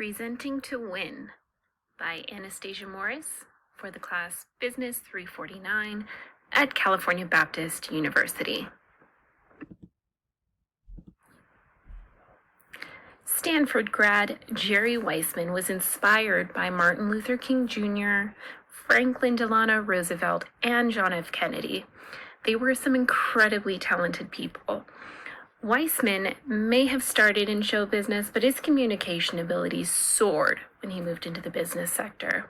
Presenting to Win by Anastasia Morris for the class Business 349 at California Baptist University. Stanford grad Jerry Weissman was inspired by Martin Luther King Jr., Franklin Delano Roosevelt, and John F. Kennedy. They were some incredibly talented people. Weissman may have started in show business, but his communication abilities soared when he moved into the business sector.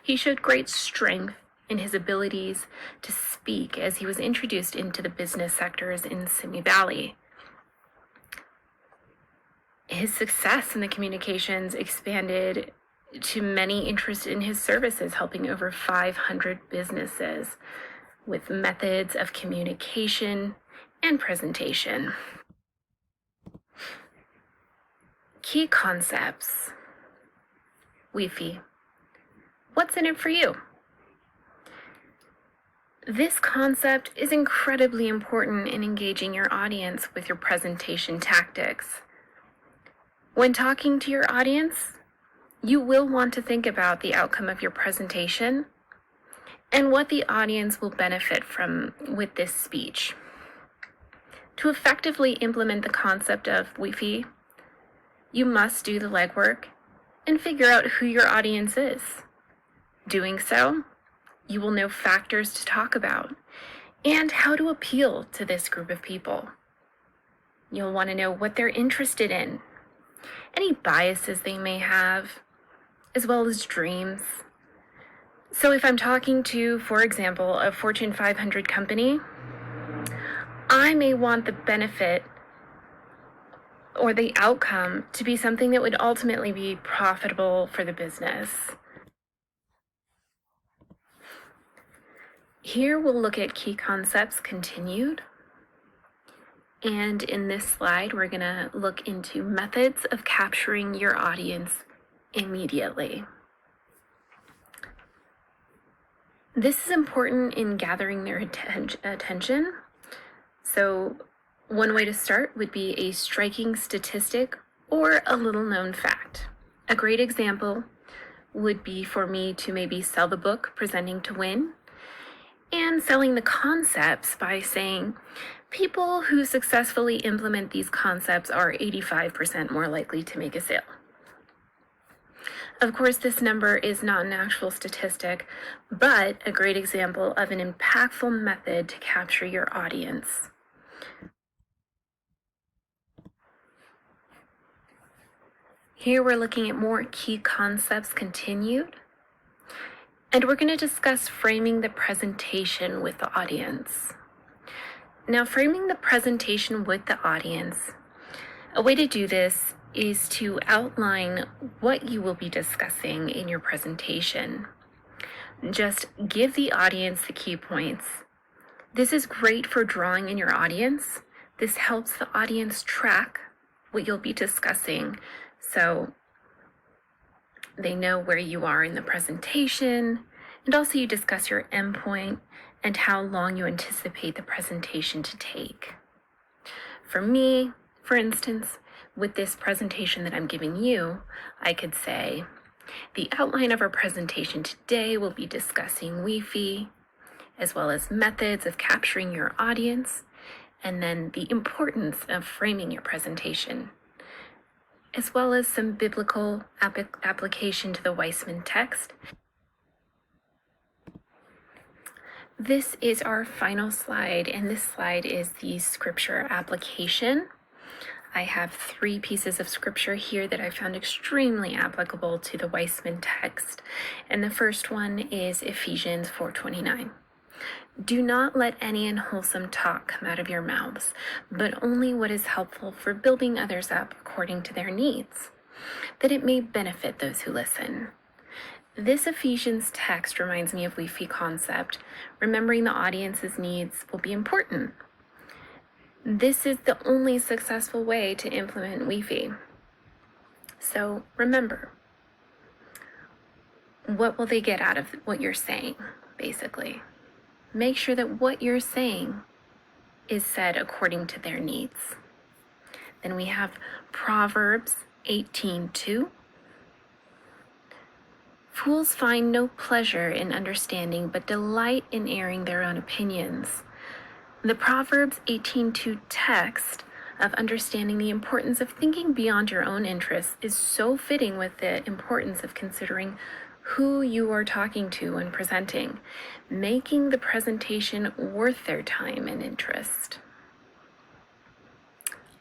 He showed great strength in his abilities to speak as he was introduced into the business sectors in Simi Valley. His success in the communications expanded to many interests in his services, helping over 500 businesses with methods of communication and presentation. Key concepts. Wi-Fi. What's in it for you? This concept is incredibly important in engaging your audience with your presentation tactics. When talking to your audience, you will want to think about the outcome of your presentation and what the audience will benefit from with this speech. To effectively implement the concept of Wi-Fi, you must do the legwork and figure out who your audience is. Doing so, you will know factors to talk about and how to appeal to this group of people. You'll want to know what they're interested in, any biases they may have, as well as dreams. So if I'm talking to, for example, a Fortune 500 company, I may want the benefit or the outcome to be something that would ultimately be profitable for the business. Here we'll look at key concepts continued. And in this slide, we're going to look into methods of capturing your audience immediately. This is important in gathering their attention. So one way to start would be a striking statistic or a little-known fact. A great example would be for me to maybe sell the book, Presenting to Win, and selling the concepts by saying, people who successfully implement these concepts are 85% more likely to make a sale. Of course, this number is not an actual statistic, but a great example of an impactful method to capture your audience. Here we're looking at more key concepts continued, and we're going to discuss framing the presentation with the audience. Now, framing the presentation with the audience, a way to do this is to outline what you will be discussing in your presentation. Just give the audience the key points. This is great for drawing in your audience. This helps the audience track what you'll be discussing, so they know where you are in the presentation, and also you discuss your endpoint and how long you anticipate the presentation to take. For me, for instance, with this presentation that I'm giving you, I could say, the outline of our presentation today will be discussing Wi-Fi, as well as methods of capturing your audience, and then the importance of framing your presentation, as well as some biblical application to the Weissman text. This is our final slide, and this slide is the scripture application. I have 3 pieces of scripture here that I found extremely applicable to the Weissman text, and the first one is Ephesians 4:29. Do not let any unwholesome talk come out of your mouths, but only what is helpful for building others up according to their needs, that it may benefit those who listen. This Ephesians text reminds me of Wi-Fi concept. Remembering the audience's needs will be important. This is the only successful way to implement Wi-Fi. So remember, what will they get out of what you're saying, basically? Make sure that what you're saying is said according to their needs. Then we have Proverbs 18:2. Fools find no pleasure in understanding, but delight in airing their own opinions. The Proverbs 18:2 text of understanding the importance of thinking beyond your own interests is so fitting with the importance of considering who you are talking to when presenting, making the presentation worth their time and interest.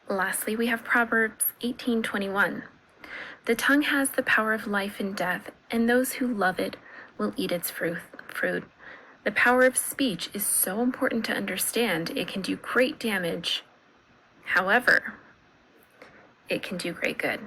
Lastly, we have Proverbs 18:21. The tongue has the power of life and death, and those who love it will eat its fruit. The power of speech is so important to understand. It can do great damage. However, it can do great good.